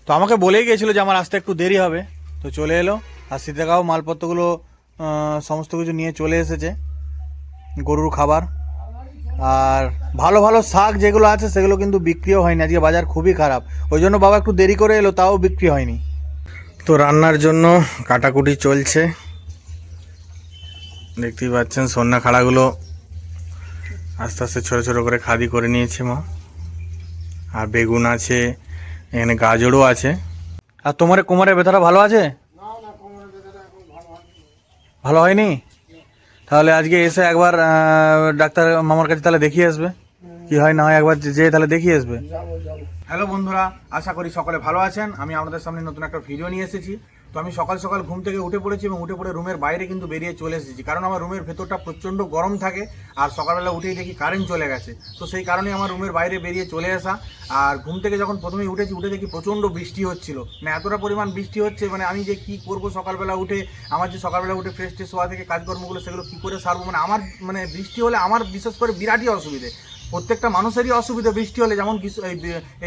তো আমাকে বলেই গিয়েছিল যে আমার আসতে একটু দেরি হবে, তো চলে এলো। আর সীতাকাও মালপত্রগুলো সমস্ত কিছু নিয়ে চলে এসেছে, গরুর খাবার। আর ভালো ভালো শাক যেগুলো আছে সেগুলো কিন্তু বিক্রিও হয়নি, আজকে বাজার খুবই খারাপ, ওই জন্য বাবা একটু দেরি করে এলো, তাও বিক্রি হয়নি। তো রান্নার জন্য কাটাকুটি চলছে, দেখতেই পাচ্ছেন সন্না খাড়াগুলো আস্তে আস্তে ছোটো ছোটো করে খাদি করে নিয়েছে মা। আর বেগুন আছে, এখানে গাজরও আছে। আর তোমার কোমরের ব্যথাটা ভালো আছে? ভালো হয়নি? তাহলে আজকে এসে একবার ডাক্তার মামার কাছে তাহলে দেখিয়ে আসবে, কি হয় না হয় একবার যে তাহলে দেখিয়ে আসবে। হ্যালো বন্ধুরা, আশা করি সকলে ভালো আছেন। আমি আপনাদের সামনে নতুন একটা ভিডিও নিয়ে এসেছি। তো আমি সকাল সকাল ঘুম থেকে উঠে পড়েছি এবং উঠে পড়ে রুমের বাইরে কিন্তু বেরিয়ে চলে এসেছি, কারণ আমার রুমের ভেতরটা প্রচণ্ড গরম থাকে। আর সকালবেলা উঠেই দেখি কারেন্ট চলে গেছে, তো সেই কারণে আমার রুমের বাইরে বেরিয়ে চলে আসা। আর ঘুম থেকে যখন প্রথমেই উঠেছি, উঠে দেখি প্রচণ্ড বৃষ্টি হচ্ছিল, মানে এতটা পরিমাণ বৃষ্টি হচ্ছে, মানে আমি যে কী করবো সকালবেলা উঠে, আমার যে সকালবেলা উঠে ফ্রেশ ট্রেশ হওয়া থেকে কাজকর্মগুলো সেগুলো কী করে সারবো, মানে আমার মানে বৃষ্টি হলে আমার বিশেষ করে বিরাটই অসুবিধে। প্রত্যেকটা মানুষেরই অসুবিধা বৃষ্টি হলে, যেমন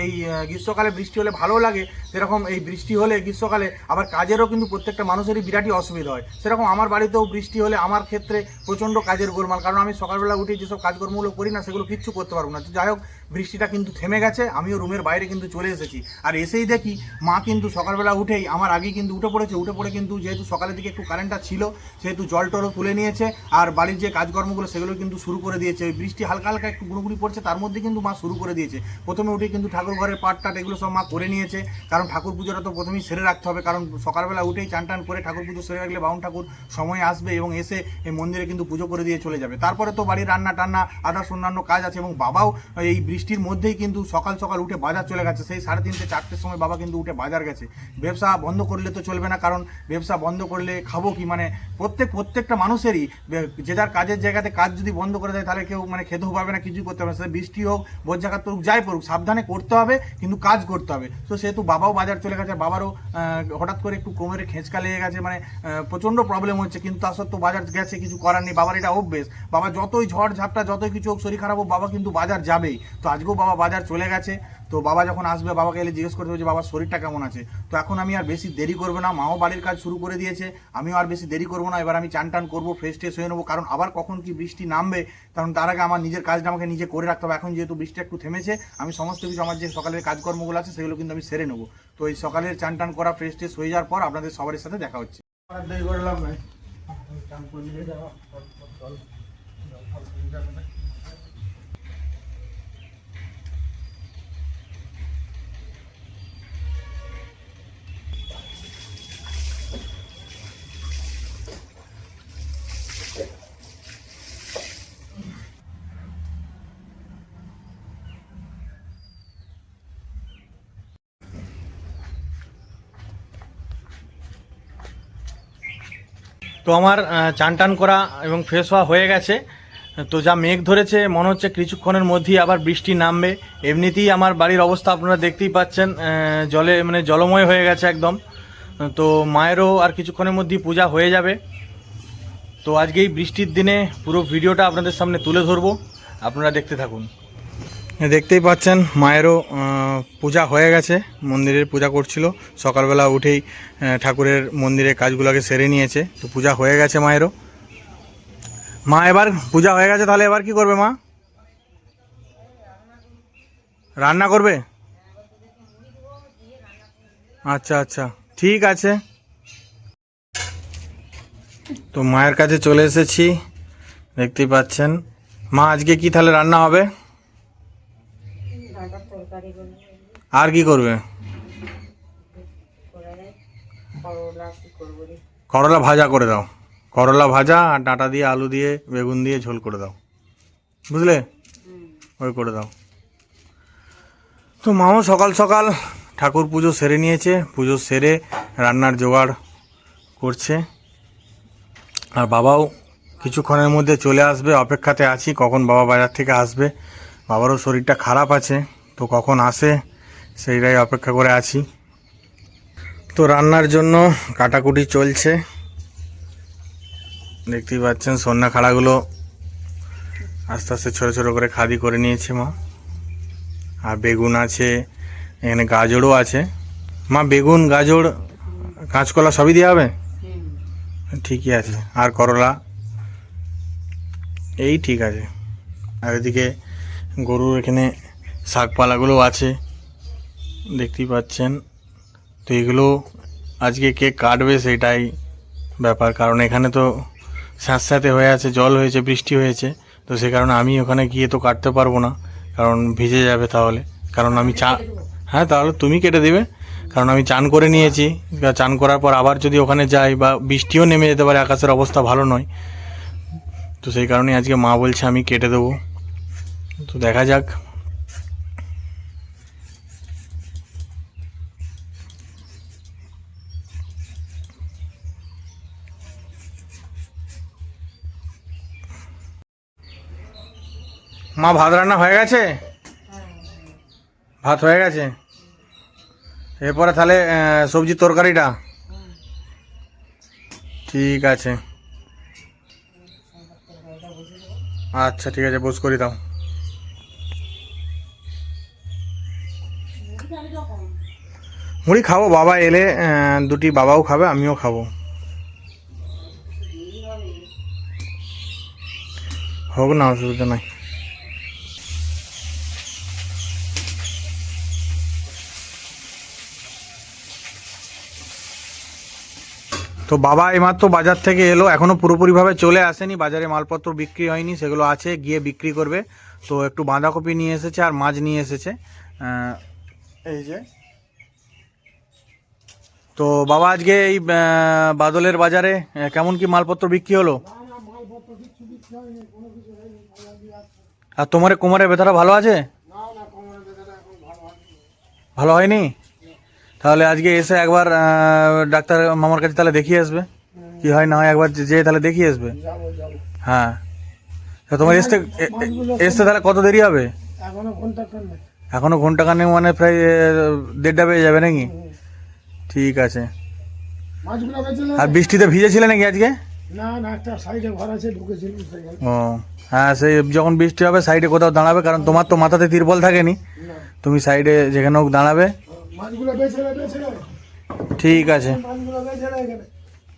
এই গ্রীষ্মকালে বৃষ্টি হলে ভালো লাগে, সেরকম এই বৃষ্টি হলে গ্রীষ্মকালে আবার কাজেরও কিন্তু প্রত্যেকটা মানুষেরই বিরাটই অসুবিধা হয়। সেরকম আমার বাড়িতেও বৃষ্টি হলে আমার ক্ষেত্রে প্রচণ্ড কাজের গোলমাল, কারণ আমি সকালবেলা উঠে যেসব কাজকর্মগুলো করি না সেগুলো কিচ্ছু করতে পারবো না। তো যাই হোক, বৃষ্টিটা কিন্তু থেমে গেছে, আমিও রুমের বাইরে কিন্তু চলে এসেছি। আর এসেই দেখি মা কিন্তু সকালবেলা উঠেই আমার আগেই কিন্তু উঠে পড়েছে। উঠে পড়ে কিন্তু যেহেতু সকালের দিকে একটু কারেন্টটা ছিল, সেহেতু জল টলও তুলে নিয়েছে, আর বাড়ির যে কাজকর্মগুলো সেগুলো কিন্তু শুরু করে দিয়েছে। ওই বৃষ্টি হালকা হালকা একটু গুঁড়ি পড়ছে, তার মধ্যে কিন্তু মা শুরু করে দিয়েছে। প্রথমে উঠে কিন্তু ঠাকুর ঘরের পাট টাট এগুলো সব মা করে নিয়েছে, কারণ ঠাকুর পুজোটা তো প্রথমেই সেরে রাখতে হবে, কারণ সকালবেলা উঠেই চান টান করে ঠাকুর পুজো সেরে রাখলে বাউন ঠাকুর সময় আসবে এবং এসে এই মন্দিরে কিন্তু পুজো করে দিয়ে চলে যাবে। তারপরে তো বাড়ির রান্না টান্না আদার্স অন্যান্য কাজ আছে, এবং বাবাও এই বৃষ্টির মধ্যেই কিন্তু সকাল সকাল উঠে বাজার চলে গেছে। সেই 3:30 4টের সময় বাবা কিন্তু উঠে বাজার গেছে। ব্যবসা বন্ধ করলে তো চলবে না, কারণ ব্যবসা বন্ধ করলে খাবো কি, মানে প্রত্যেকটা মানুষেরই যে যার কাজের জায়গাতে কাজ যদি বন্ধ করে দেয়, তাহলে কেউ মানে খেতেও পাবে না, কিছুই করতে পারবে না। সে বৃষ্টি হোক, বোঝাঘাত পড়ুক, যাই পড়ুক, সাবধানে করতে হবে, কিন্তু কাজ করতে হবে। তো সেহেতু বাবাও বাজার চলে গেছে। বাবারও হঠাৎ করে একটু কোমরে খেঁচকা লেগে গেছে, মানে প্রচণ্ড প্রবলেম হচ্ছে, কিন্তু তার সত্ত্বেও বাজার গেছে, কিছু করার নেই। বাবার এটা অভ্যেস, বাবা যতই ঝড় ঝাপটা যতই কিছু হোক, শরীর খারাপ হোক, বাবা কিন্তু বাজার যাবেই। তো আজকেও বাবা বাজার চলে গেছে। তো বাবা যখন আসবে, বাবাকে এলে জিজ্ঞেস করতে হবে যে বাবার শরীরটা কেমন আছে। তো এখন আমি আর বেশি দেরি করবো না, মাও বাড়ির কাজ শুরু করে দিয়েছে, আমিও আর বেশি দেরি করবো না। এবার আমি চান টান করবো, ফ্রেশ ট্রেশ হয়ে নেবো, কারণ আবার কখন কি বৃষ্টি নামবে, কারণ তার আগে আমার নিজের কাজটা আমাকে নিজে করে রাখতে হবে। এখন যেহেতু বৃষ্টি একটু থেমেছে, আমি সমস্ত কিছু আমার যে সকালের কাজকর্মগুলো আছে সেগুলো কিন্তু আমি সেরে নেবো। তো এই সকালের চান টান করা, ফ্রেশ ট্রেশ হয়ে যাওয়ার পর আপনাদের সবার সাথে দেখা হচ্ছে। দেরি করলাম না, চান করে নিয়ে যাওয়া। তো আমার চান টান করা এবং ফ্রেশ হওয়া হয়ে গেছে। তো যা মেঘ ধরেছে, মনে হচ্ছে কিছুক্ষণের মধ্যেই আবার বৃষ্টি নামবে। এমনিতেই আমার বাড়ির অবস্থা আপনারা দেখতেই পাচ্ছেন, জলে মানে জলময় হয়ে গেছে একদম। তো মায়েরও আর কিছুক্ষণের মধ্যেই পূজা হয়ে যাবে। তো আজকে এই বৃষ্টির দিনে পুরো ভিডিওটা আপনাদের সামনে তুলে ধরবো, আপনারা দেখতে থাকুন। দেখতেই পাচ্ছেন মায়েরও পূজা হয়ে গেছে, মন্দিরের পূজা করছিল, সকালবেলা উঠেই ঠাকুরের মন্দিরের কাজগুলোকে সেরে নিয়েছে। তো পূজা হয়ে গেছে মায়েরও। মা এবার পূজা হয়ে গেছে, তাহলে এবার কি করবে মা? রান্না করবে? আচ্ছা আচ্ছা, ঠিক আছে। তো মায়ের কাছে চলে এসেছি, দেখতেই পাচ্ছেন। মা আজকে কি তাহলে রান্না হবে? আর কি করবে? করলা ভাজা করে দাও, করলা ভাজা আর ডাঁটা দিয়ে আলু দিয়ে বেগুন দিয়ে ঝোল করে দাও, বুঝলে? ওই করে দাও। তো মাও সকাল সকাল ঠাকুর পুজো সেরে নিয়েছে, পুজো সেরে রান্নার জোগাড় করছে। আর বাবাও কিছুক্ষণের মধ্যে চলে আসবে, অপেক্ষাতে আছি কখন বাবা বাজার থেকে আসবে। বাবারও শরীরটা খারাপ আছে, তো কখন আসে সেইটাই অপেক্ষা করে আছি। তো রান্নার জন্য কাটাকুটি চলছে, দেখতেই পাচ্ছেন সন্না খাড়াগুলো আস্তে আস্তে ছোটো ছোটো করে খাদি করে নিয়েছে মা। আর বেগুন আছে, এখানে গাজরও আছে। মা বেগুন, গাজর, কাঁচকলা সবই দেওয়া হবে? ঠিকই আছে। আর করলা? এই ঠিক আছে। আর এদিকে গরুর এখানে শাকপালাগুলো আছে দেখতেই পাচ্ছেন। তো এগুলো আজকে কে কাটবে সেটাই ব্যাপার, কারণ এখানে তো স্যাঁতস্যাঁতে হয়ে আছে, জল হয়েছে, বৃষ্টি হয়েছে। তো সে কারণে আমি ওখানে গিয়ে তো কাটতে পারবো না, কারণ ভিজে যাবে তাহলে। কারণ আমি হ্যাঁ, তাহলে তুমি কেটে দেবে, কারণ আমি চান করে নিয়েছি। চান করার পর আবার যদি ওখানে যাই বা বৃষ্টিও নেমে যেতে পারে, আকাশের অবস্থা ভালো নয়। তো সেই কারণে আজকে মা বলছে আমি কেটে দেবো। তো দেখা যাক। মা ভাত রান্না হয়ে গেছে? ভাত হয়ে গেছে। এরপরে তাহলে সবজি তরকারিটা? ঠিক আছে, আচ্ছা ঠিক আছে, বস করি দাও। মুড়ি খাবো, বাবা এলে দুটি বাবাও খাবে, আমিও খাবো। হোক না, অসুবিধা নাই। তো বাবা এইমাত্র বাজার থেকে এলো, এখনও পুরোপুরিভাবে চলে আসেনি, বাজারে মালপত্র বিক্রি হয়নি, সেগুলো আছে, গিয়ে বিক্রি করবে। তো একটু বাঁধাকপি নিয়ে এসেছে আর মাছ নিয়ে এসেছে, এই যে। তো বাবা আজকে এই বাদলের বাজারে কেমন কি মালপত্র বিক্রি হলো? আর তোমার কোমরের ব্যথাটা ভালো আছে? ভালো হয়নি? তাহলে আজকে এসে একবার ডাক্তার মামার কাছে তাহলে দেখিয়ে আসবে, কি হয় না হয় একবার যে তাহলে দেখিয়ে আসবে। হ্যাঁ, তোমার এসতে এসতে তাহলে কত দেরি হবে? এখনো ঘন্টা খানেক, মানে প্রায় 1:30 বেজে যাবে নাকি? ঠিক আছে। আর বৃষ্টিতে ভিজেছিলে নাকি আজকে? ও হ্যাঁ, সেই যখন বৃষ্টি হবে সাইডে কোথাও দাঁড়াবে, কারণ তোমার তো মাথাতে তিরপল থাকেনি, তুমি সাইডে যেখানে হোক দাঁড়াবে। ঠিক আছে,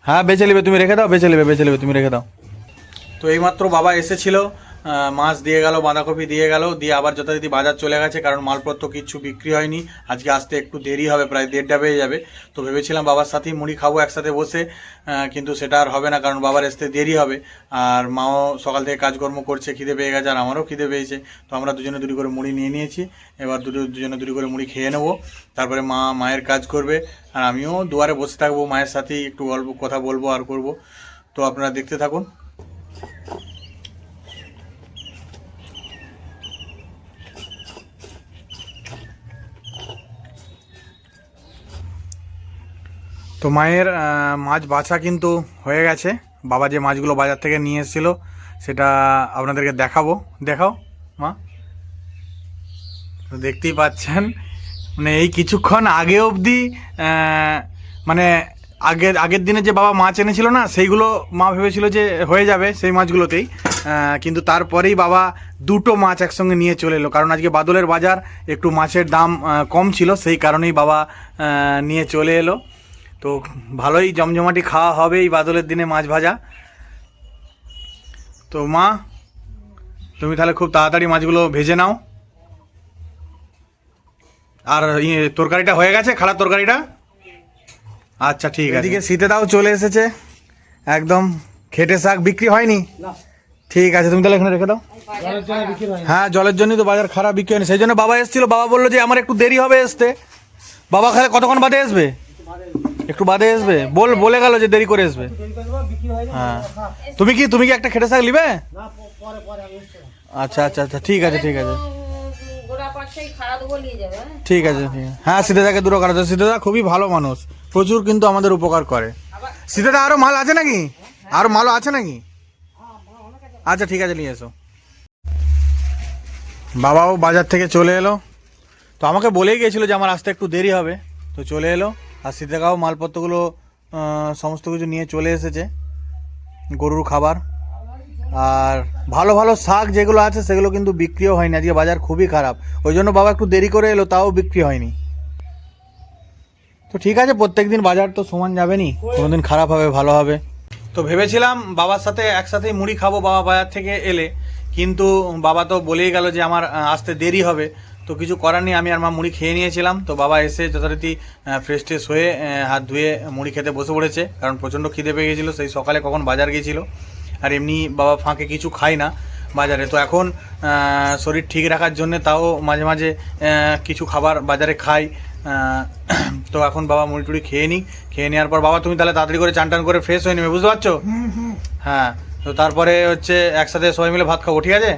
হ্যাঁ বেছে নেবে, তুমি রেখে দাও, বেছে নেবে, তুমি রেখে দাও। তো এইমাত্র বাবা এসেছিল, মাছ দিয়ে গেল, বাঁধাকপি দিয়ে গেল, দিয়ে আবার যথারীতি বাজার চলে গেছে, কারণ মালপত্র কিচ্ছু বিক্রি হয়নি। আজকে আসতে একটু দেরি হবে, প্রায় 1:30 বেজে যাবে। তো ভেবেছিলাম বাবার সাথেই মুড়ি খাবো একসাথে বসে, কিন্তু সেটা আর হবে না, কারণ বাবার আসতে দেরি হবে। আর মাও সকাল থেকে কাজকর্ম করছে, খিদে পেয়ে গেছে, আর আমারও খিদে পেয়েছে। তো আমরা দুজনে দুটি করে মুড়ি নিয়ে নিয়েছি, এবার দুজনে দুটি করে মুড়ি খেয়ে নেবো। তারপরে মায়ের কাজ করবে, আর আমিও দুয়ারে বসে থাকবো, মায়ের সাথেই একটু গল্প কথা বলবো আর করব। তো আপনারা দেখতে থাকুন। তো মায়ের মাছ বাছা কিন্তু হয়ে গেছে। বাবা যে মাছগুলো বাজার থেকে নিয়ে এসেছিলো সেটা আপনাদেরকে দেখাবো। দেখাও মা। তো দেখতেই পাচ্ছেন, মানে এই কিছুক্ষণ আগে অবধি মানে আগের দিনে যে বাবা মাছ এনেছিল না, সেইগুলো মা ভেবেছিল যে হয়ে যাবে সেই মাছগুলোতেই, কিন্তু তারপরেই বাবা দুটো মাছ একসঙ্গে নিয়ে চলে এলো, কারণ আজকে বাদলের বাজার একটু মাছের দাম কম ছিল, সেই কারণেই বাবা নিয়ে চলে এলো। তো ভালোই জমজমাটি খাওয়া হবে এই বাদলের দিনে মাছ ভাজা। তো মা, তুমি তাহলে খুব তাড়াতাড়ি মাছগুলো ভেজে নাও। আর তরকারিটা হয়ে গেছে, খাড়ার তরকারিটা? আচ্ছা ঠিক আছে। এদিকে শীতেটাও চলে এসেছে, একদম খেটে শাক বিক্রি হয়নি। ঠিক আছে, তুমি তাহলে এখানে রেখে দাও। হ্যাঁ, জলের জন্যই তো বাজার খারাপ, বিক্রি হয়নি। সেই জন্য বাবা এসেছিল, বাবা বললো যে আমার একটু দেরি হবে আসতে। বাবা খালে কতক্ষণ বাদে আসবে? একটু বাদে আসবে, বলে গেল যে দেরি করে আসবে। হ্যাঁ, তুমি কি একটা খেটে শাক নিবে? আচ্ছা আচ্ছা আচ্ছা, ঠিক আছে ঠিক আছে ঠিক আছে। হ্যাঁ, সীতাদাকে দূর করা যায়। সীতাদা খুবই ভালো মানুষ, প্রচুর কিন্তু আমাদের উপকার করে। সীতাদা আরো মাল আছে নাকি? আরো মালও আছে নাকি? আচ্ছা ঠিক আছে, নিয়ে এসো। বাবাও বাজার থেকে চলে এলো, তো আমাকে বলেই গেছিলো যে আমার আসতে একটু দেরি হবে, তো চলে এলো। আর সীতাকাও মালপত্রগুলো সমস্ত কিছু নিয়ে চলে এসেছে, গরুর খাবার আর ভালো ভালো শাক যেগুলো আছে সেগুলো কিন্তু বিক্রিও হয়নি। আজকে বাজার খুবই খারাপ, ওই জন্য বাবা একটু দেরি করে এলো, তাও বিক্রি হয়নি। তো ঠিক আছে, প্রত্যেকদিন বাজার তো সমান যাবে নি, কোনোদিন খারাপ হবে ভালো হবে। তো ভেবেছিলাম বাবার সাথে একসাথেই মুড়ি খাবো বাবা বাজার থেকে এলে, কিন্তু বাবা তো বলেই গেল যে আমার আসতে দেরি হবে। তো কিছু করার নেই, আমি আর মা মুড়ি খেয়ে নিয়েছিলাম। তো বাবা এসে যথারীতি ফ্রেশ ট্রেশ হয়ে হাত ধুয়ে মুড়ি খেতে বসে পড়েছে, কারণ প্রচণ্ড খিদে পেয়ে গেছিলো সেই সকালে কখন বাজার গিয়েছিল। আর এমনি বাবা ফাঁকে কিছু খায় না বাজারে, তো এখন শরীর ঠিক রাখার জন্যে তাও মাঝে মাঝে কিছু খাবার বাজারে খাই। তো এখন বাবা মুড়ি টুড়ি খেয়ে নিই, খেয়ে নেওয়ার পর বাবা তুমি তাহলে তাড়াতাড়ি করে চান টান করে ফ্রেশ হয়ে নেবে, বুঝতে পারছো? হ্যাঁ, তো তারপরে হচ্ছে একসাথে সবাই মিলে ভাত খাবো, ঠিক আছে?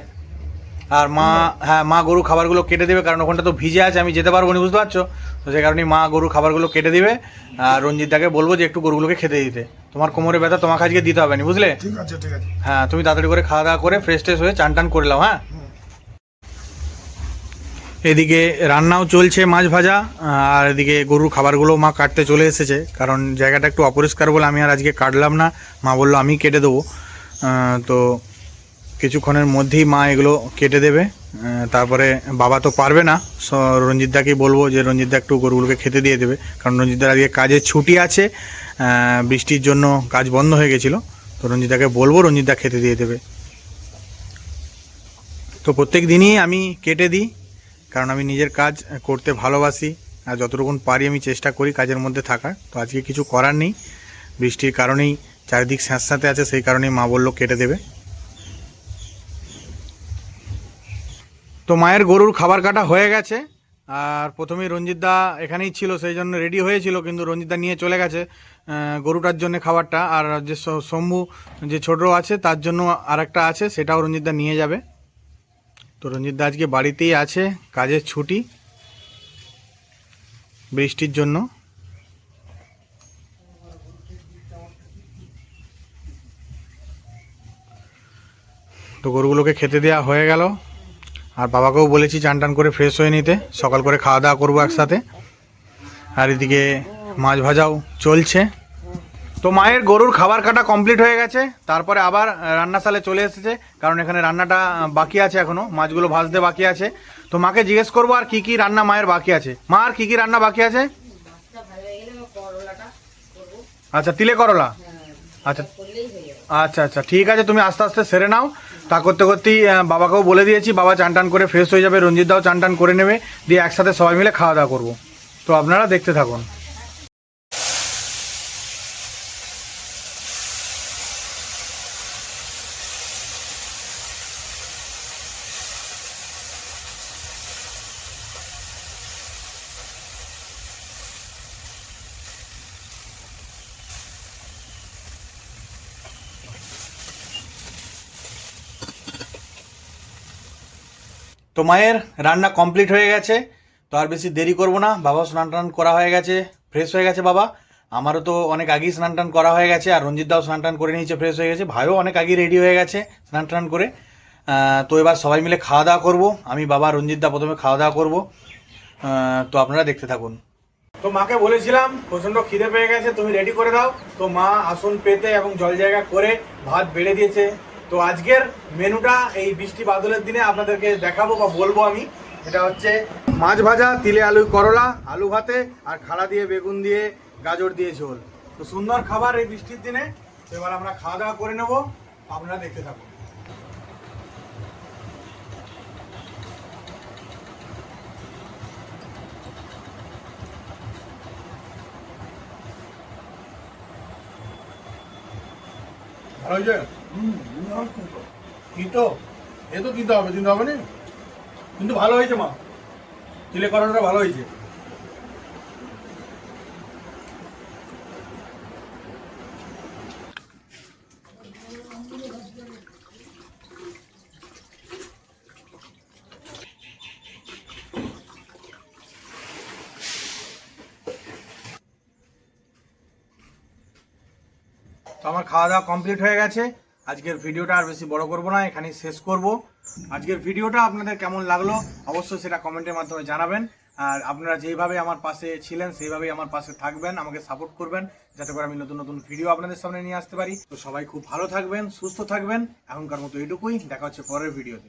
আর মা, হ্যাঁ মা গরু খাবারগুলো কেটে দেবে, কারণ ওখানটা তো ভিজে আছে, আমি যেতে পারবো না, বুঝতে পারছো? তো সেই কারণে মা গরু খাবারগুলো কেটে দিবে। আর রঞ্জিতদাকে বলবো যে একটু গরুগুলোকে খেতে দিতে, তোমার কোমরে ব্যথা, তোমাকে আজকে দিতে হবে না, বুঝলে? ঠিক আছে ঠিক আছে। হ্যাঁ, তুমি তাড়াতাড়ি করে খাওয়া দাওয়া করে ফ্রেশ ট্রেশ হয়ে চান টান করে নাও। হ্যাঁ, এদিকে রান্নাও চলছে, মাছ ভাজা, আর এদিকে গরুর খাবারগুলো মা কাটতে চলে এসেছে, কারণ জায়গাটা একটু অপরিষ্কার বলে আমি আর আজকে কাটলাম না, মা বললো আমি কেটে দেবো। তো কিছুক্ষণের মধ্যেই মা এগুলো কেটে দেবে। তারপরে বাবা তো পারবে না, রঞ্জিতদাকেই বলবো যে রঞ্জিতদা একটু গরুগুলোকে খেতে দিয়ে দেবে, কারণ রঞ্জিতদার আজকে কাজের ছুটি আছে, বৃষ্টির জন্য কাজ বন্ধ হয়ে গেছিলো। তো রঞ্জিতদাকে বলবো, রঞ্জিতদা খেতে দিয়ে দেবে। তো প্রত্যেক দিনই আমি কেটে দিই, কারণ আমি নিজের কাজ করতে ভালোবাসি, আর যতটুকু পারি আমি চেষ্টা করি কাজের মধ্যে থাকার। তো আজকে কিছু করার নেই, বৃষ্টির কারণেই চারিদিক স্যাঁতস্যাঁতে আছে, সেই কারণেই মা বললো কেটে দেবে। তো মায়ের গরুর খাবার কাটা হয়ে গেছে, আর প্রথমেই রঞ্জিতদা এখানেই ছিল, সেই জন্য রেডি হয়েছিল, কিন্তু রঞ্জিতদা নিয়ে চলে গেছে গরুটার জন্য খাবারটা। আর যে শম্ভু যে ছোট আছে তার জন্য আর একটা আছে, সেটাও রঞ্জিতদা নিয়ে যাবে। তো রঞ্জিতদা আজকে বাড়িতেই আছে, কাজের ছুটি বৃষ্টির জন্য। তো গরুগুলোকে খেতে দেওয়া হয়ে গেল, আর বাবাকেও বলেছি চান টান করে ফ্রেশ হয়ে নিতে, সকাল করে খাওয়া দাওয়া করবো একসাথে। আর এদিকে মাছ ভাজাও চলছে। তো মায়ের গরুর খাবার কাটা কমপ্লিট হয়ে গেছে, তারপরে আবার রান্নাশালে চলে এসেছে, কারণ এখানে রান্নাটা বাকি আছে, এখনও মাছগুলো ভাজতে বাকি আছে। তো মাকে জিজ্ঞেস করবো আর কি কি রান্না মায়ের বাকি আছে। মা আর কি কি রান্না বাকি আছে? আচ্ছা, তিলে করলা। আচ্ছা আচ্ছা আচ্ছা, ঠিক আছে, তুমি আস্তে আস্তে সেরে নাও। তা করতে করতেই বাবাকেও বলে দিয়েছি, বাবা চান টান করে ফ্রেশ হয়ে যাবে, রঞ্জিতদাও চান টান করে নেবে, দিয়ে একসাথে সবাই মিলে খাওয়া দাওয়া করবো। তো আপনারা দেখতে থাকুন। তো মায়ের রান্না কমপ্লিট হয়ে গেছে, তো আর বেশি দেরি করব না। বাবা স্নান টান করা হয়ে গেছে, ফ্রেশ হয়ে গেছে বাবা, আমারও তো অনেক আগেই স্নান টান করা হয়ে গেছে, আর রঞ্জিতদাও স্নান টান করে নিয়েছে, ফ্রেশ হয়ে গেছে, ভাইও অনেক আগেই রেডি হয়ে গেছে স্নান টান করে। তো এবার সবাই মিলে খাওয়া দাওয়া করবো, আমি বাবা রঞ্জিতদা প্রথমে খাওয়া দাওয়া করবো। তো আপনারা দেখতে থাকুন। তো মাকে বলেছিলাম প্রচণ্ড খিদে পেয়ে গেছে, তুমি রেডি করে দাও। তো মা আসন পেতে এবং জল জায়গা করে ভাত বেড়ে দিয়েছে। তো আজকের মেনুটা এই বৃষ্টি বাদলের দিনে আপনাদেরকে দেখাবো বা বলবো আমি। এটা হচ্ছে মাছ ভাজা, তিলে আলু করলা, আলু ভাতে, আর খাড়া দিয়ে বেগুন দিয়ে গাজর দিয়ে ঝোল। তো সুন্দর খাবার এই বৃষ্টির দিনে। তো এবার আমরা খাওয়া দাওয়া করে নেবো, আপনারা দেখতে থাকুন। ভালো হয়েছে? কি তো এ তো কিনতে হবে না, কিন্তু ভালো হয়েছে মা, তিলে করলাটা ভালো হয়েছে। তো আমার খাওয়া দাওয়া কমপ্লিট হয়ে গেছে। আজকের ভিডিওটা আর বেশি বড় করব না, এখানেই শেষ করব। আজকের ভিডিওটা আপনাদের কেমন লাগলো অবশ্যই সেটা কমেন্টের মাধ্যমে জানাবেন। আর আপনারা যেইভাবে আমার পাশে ছিলেন সেইভাবেই আমার পাশে থাকবেন, আমাকে সাপোর্ট করবেন, যাতে করে আমি নতুন নতুন ভিডিও আপনাদের সামনে নিয়ে আসতে পারি। তো সবাই খুব ভালো থাকবেন, সুস্থ থাকবেন, এখনকার মতো এটুকুই, দেখা হচ্ছে পরের ভিডিওতে।